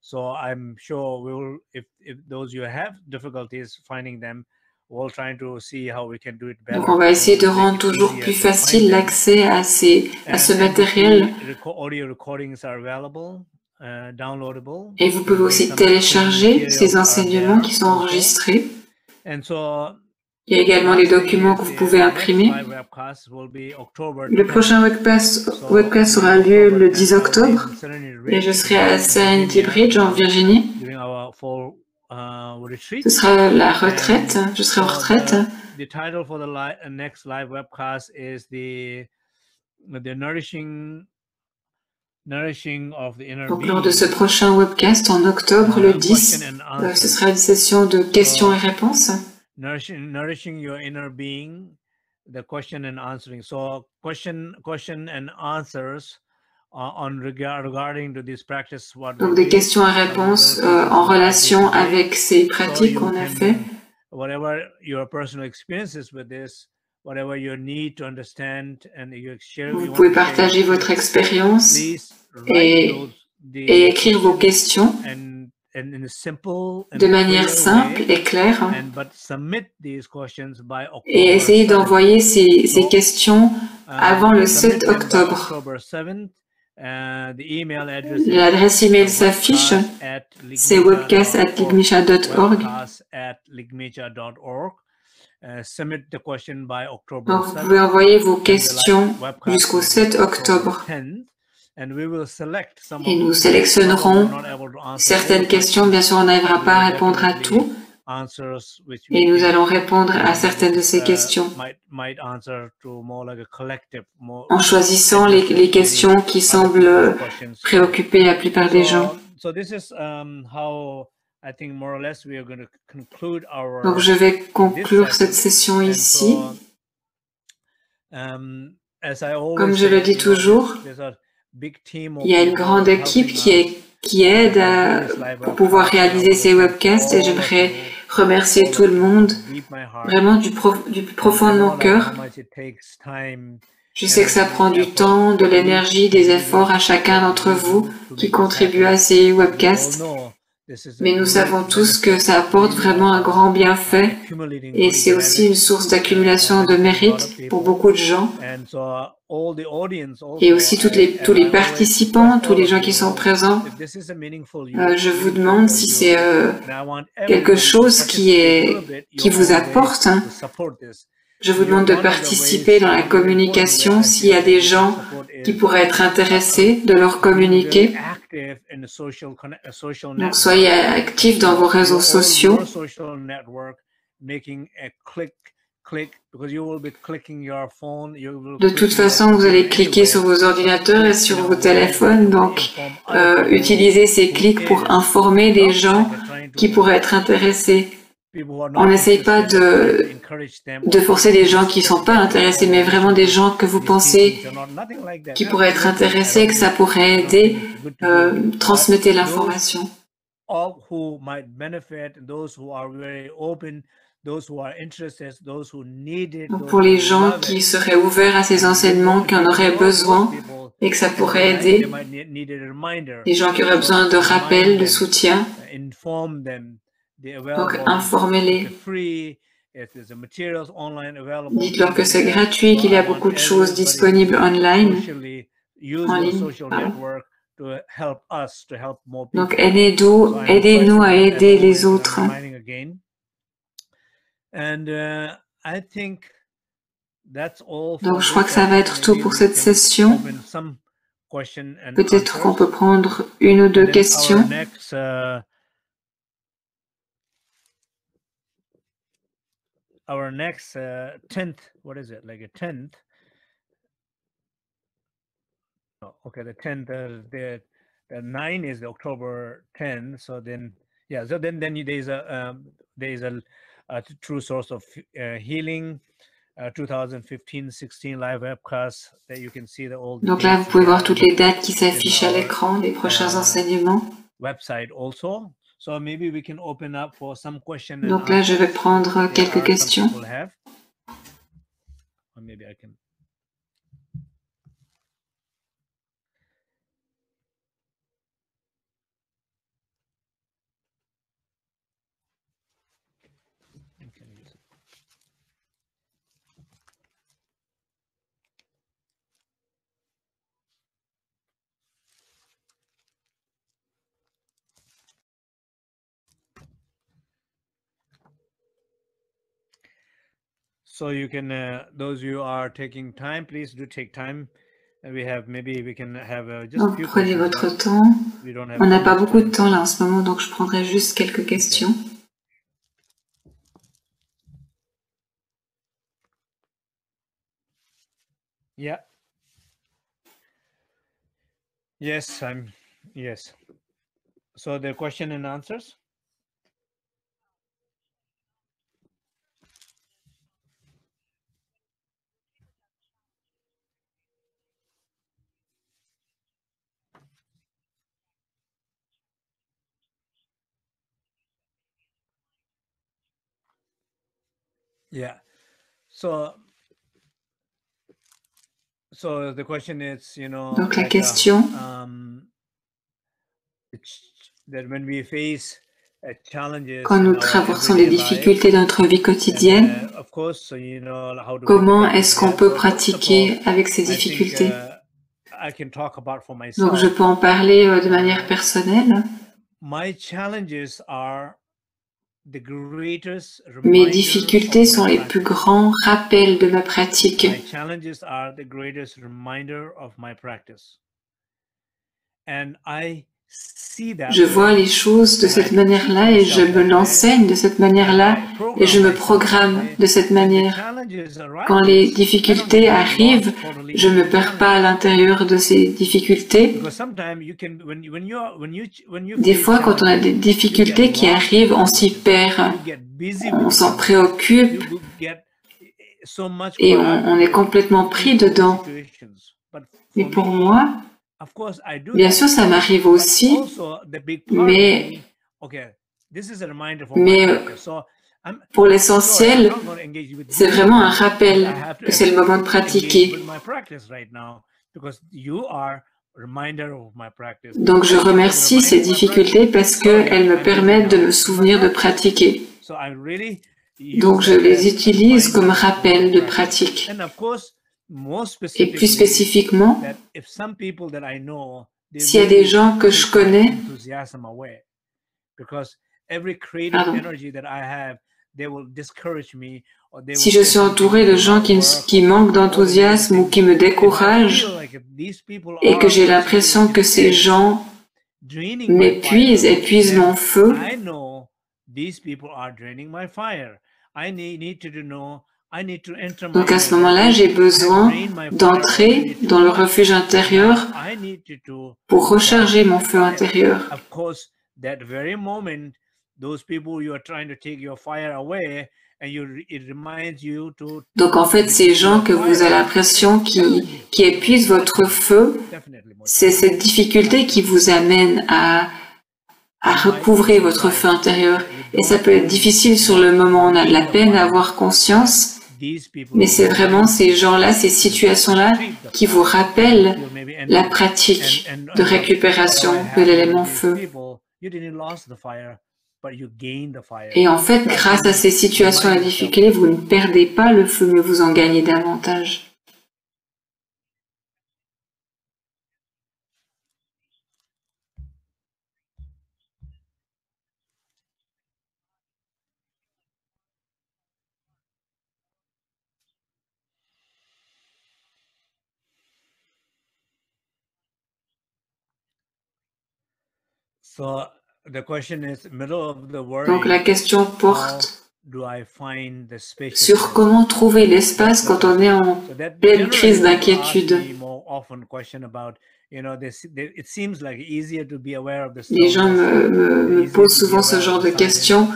So I'm sure we will, if those you have difficulties finding them, we'll try to see how we can do it better. Donc on va essayer de rendre toujours plus facile l'accès à ce matériel. Audio recordings are available, downloadable. Et vous pouvez aussi télécharger ces enseignements qui sont enregistrés. Il y a également des documents que vous pouvez imprimer. Le prochain webcast aura lieu le 10 octobre et je serai à Serenity Bridge en Virginie. Ce sera la retraite, je serai en retraite. Donc lors de ce prochain webcast en octobre, le 10, ce sera une session de questions et réponses. Nourishing your inner being, the question and answering. So question and answers regarding to this practice. Donc des questions et réponses en relation avec ces pratiques qu'on a fait. Whatever your personal experiences with this, whatever you need to understand and you share. Vous pouvez partager votre expérience et écrire vos questions de manière simple et claire et essayez d'envoyer ces questions avant le 7 octobre. L'adresse email s'affiche, c'est webcast@ligmicha.org. Donc vous pouvez envoyer vos questions jusqu'au 7 octobre. Et nous sélectionnerons certaines questions. Bien sûr, on n'arrivera pas à répondre à tout. Et nous allons répondre à certaines de ces questions en choisissant les questions qui semblent préoccuper la plupart des gens. Donc, je vais conclure cette session ici. Comme je le dis toujours, il y a une grande équipe qui aide pour pouvoir réaliser ces webcasts et j'aimerais remercier tout le monde vraiment du plus profond de mon cœur. Je sais que ça prend du temps, de l'énergie, des efforts à chacun d'entre vous qui contribue à ces webcasts. Mais nous savons tous que ça apporte vraiment un grand bienfait et c'est aussi une source d'accumulation de mérite pour beaucoup de gens. Et aussi tous les participants, tous les gens qui sont présents. Je vous demande si c'est quelque chose qui vous apporte. Hein. Je vous demande de participer dans la communication s'il y a des gens qui pourraient être intéressés de leur communiquer. Donc, soyez actifs dans vos réseaux sociaux. De toute façon, vous allez cliquer sur vos ordinateurs et sur vos téléphones. Donc, utilisez ces clics pour informer des gens qui pourraient être intéressés On n'essaye pas de forcer des gens qui ne sont pas intéressés, mais vraiment des gens que vous pensez qui pourraient être intéressés, que ça pourrait aider, transmettez l'information. Donc pour les gens qui seraient ouverts à ces enseignements, qui en auraient besoin et que ça pourrait aider, les gens qui auraient besoin de rappel, de soutien, donc informez-les. Dites-leur que c'est gratuit, qu'il y a beaucoup de choses disponibles online, en ligne. Donc aidez-nous à aider les autres. Donc je crois que ça va être tout pour cette session. Peut-être qu'on peut prendre une ou deux questions. Our next 10th, what is it, like a 10th? Oh, okay, the 10th, the 9 is the October 10th. So then, yeah, so then there's a true source of healing. 2015-16 live webcast that you can see the old. Donc là, vous pouvez voir toutes les dates qui s'affichent à l'écran des prochains enseignements. Website also. So maybe we can open up for some questions. Donc là, je vais prendre quelques questions. Or maybe I can. So you can, those who are taking time, please do take time. We have, maybe we can have just donc, few prenez questions. votre temps. On n'a pas beaucoup de temps là en ce moment, donc je prendrai juste quelques questions. Yeah. Yes, yes. So the question and answers. Yeah. So the question is, you know, donc la question, that when we face challenges quand nous traversons des difficultés dans notre vie quotidienne, comment est-ce qu'on peut pratiquer avec ces difficultés? Donc je peux en parler de manière personnelle. Mes difficultés sont les plus grands rappels de ma pratique. Je vois les choses de cette manière-là et je me l'enseigne de cette manière-là et je me programme de cette manière. Quand les difficultés arrivent, je ne me perds pas à l'intérieur de ces difficultés. Des fois, quand on a des difficultés qui arrivent, on s'y perd, on s'en préoccupe et on est complètement pris dedans. Mais pour moi, bien sûr, ça m'arrive aussi, mais pour l'essentiel, c'est vraiment un rappel que c'est le moment de pratiquer. Donc, je remercie ces difficultés parce qu'elles me permettent de me souvenir de pratiquer. Donc, je les utilise comme rappel de pratique. Et plus spécifiquement, s'il y a des gens que je connais, si je suis entouré de gens qui manquent d'enthousiasme ou qui me découragent et que j'ai l'impression que ces gens m'épuisent, épuisent mon feu, donc à ce moment-là, j'ai besoin d'entrer dans le refuge intérieur pour recharger mon feu intérieur. Donc en fait, ces gens que vous avez l'impression qui épuisent votre feu, c'est cette difficulté qui vous amène à recouvrer votre feu intérieur. Et ça peut être difficile sur le moment, on a de la peine à avoir conscience, mais c'est vraiment ces gens-là, ces situations-là qui vous rappellent la pratique de récupération de l'élément feu. Et en fait, grâce à ces situations à difficulté, vous ne perdez pas le feu, mais vous en gagnez davantage. Donc la question porte sur comment trouver l'espace quand on est en pleine crise d'inquiétude. Les gens me posent souvent ce genre de questions.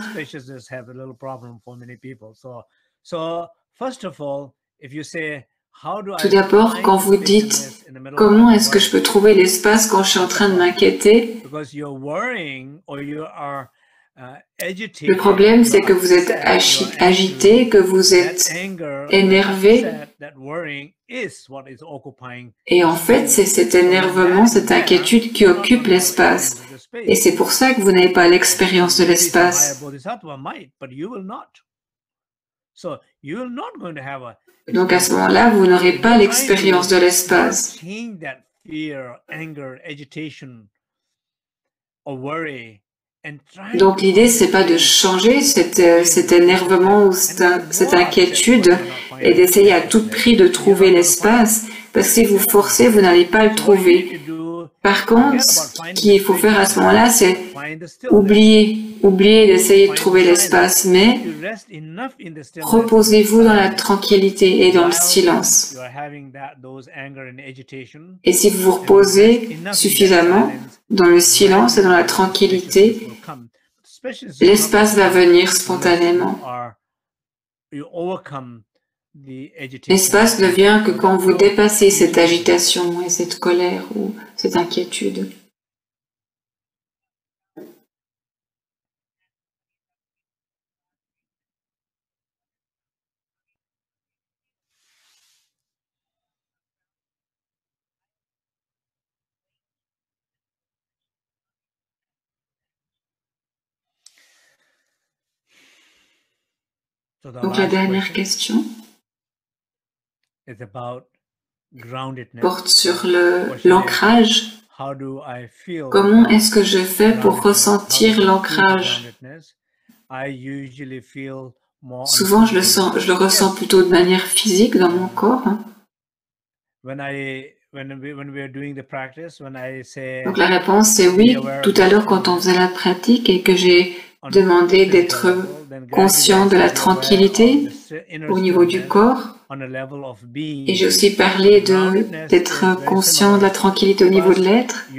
Tout d'abord, quand vous dites « Comment est-ce que je peux trouver l'espace quand je suis en train de m'inquiéter ?» Le problème, c'est que vous êtes agité, que vous êtes énervé. Et en fait, c'est cet énervement, cette inquiétude qui occupe l'espace. Et c'est pour ça que vous n'avez pas l'expérience de l'espace. Donc à ce moment-là, vous n'aurez pas l'expérience de l'espace. Donc l'idée, c'est pas de changer cet énervement ou cette inquiétude et d'essayer à tout prix de trouver l'espace, parce que si vous forcez, vous n'allez pas le trouver. Par contre, ce qu'il faut faire à ce moment-là, c'est oublier d'essayer de trouver l'espace, mais reposez-vous dans la tranquillité et dans le silence. Et si vous vous reposez suffisamment dans le silence et dans la tranquillité, l'espace va venir spontanément. L'espace ne vient que quand vous dépassez cette agitation et cette colère ou cette inquiétude. Donc la dernière question porte sur l'ancrage. Comment est-ce que je fais pour ressentir l'ancrage? Souvent, je le ressens plutôt de manière physique dans mon corps. Donc la réponse c'est oui. Tout à l'heure, quand on faisait la pratique et que j'ai demandé d'être conscient de la tranquillité au niveau du corps, et j'ai aussi parlé d'être conscient de la tranquillité au niveau de l'être.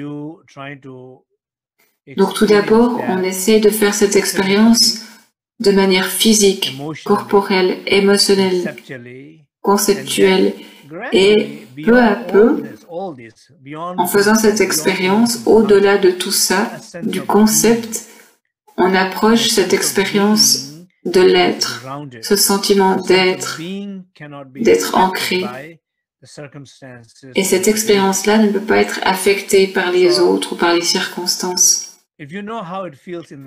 Donc tout d'abord, on essaie de faire cette expérience de manière physique, corporelle, émotionnelle, conceptuelle, et peu à peu, en faisant cette expérience, au-delà de tout ça, du concept, on approche cette expérience de l'être, ce sentiment d'être ancré. Et cette expérience-là ne peut pas être affectée par les autres ou par les circonstances.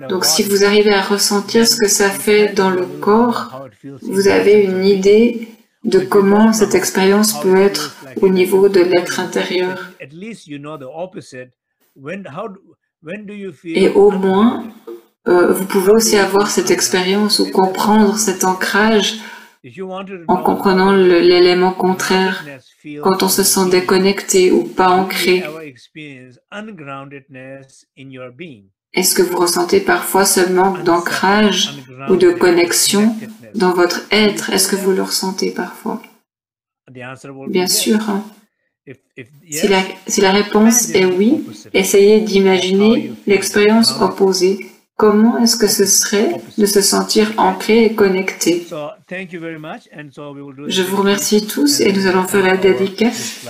Donc si vous arrivez à ressentir ce que ça fait dans le corps, vous avez une idée de comment cette expérience peut être au niveau de l'être intérieur. Et au moins, vous pouvez aussi avoir cette expérience ou comprendre cet ancrage en comprenant l'élément contraire, quand on se sent déconnecté ou pas ancré. Est-ce que vous ressentez parfois ce manque d'ancrage ou de connexion dans votre être? Est-ce que vous le ressentez parfois? Bien sûr. Si la réponse est oui, essayez d'imaginer l'expérience opposée. comment est-ce que ce serait de se sentir ancré et connecté? Je vous remercie tous et nous allons faire la dédicace.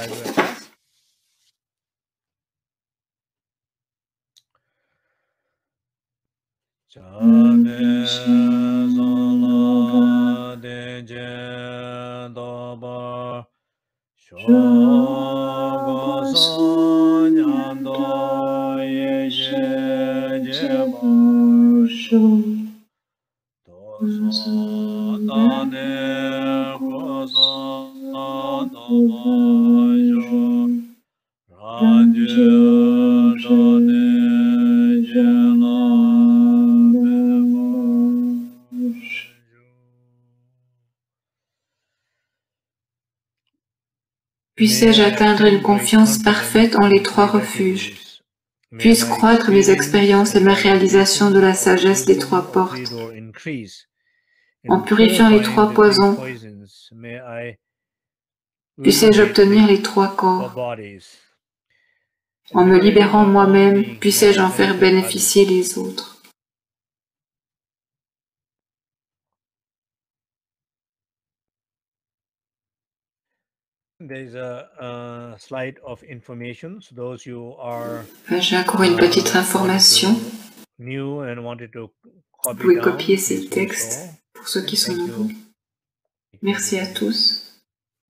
Puissais-je atteindre une confiance parfaite en les trois refuges? Puisse croître mes expériences et ma réalisation de la sagesse des trois portes. En purifiant les trois poisons, puissais-je obtenir les trois corps. En me libérant moi-même, puissais-je en faire bénéficier les autres. J'ai encore une petite information. Vous pouvez copier ces textes pour ceux qui sont nouveaux. Merci à tous.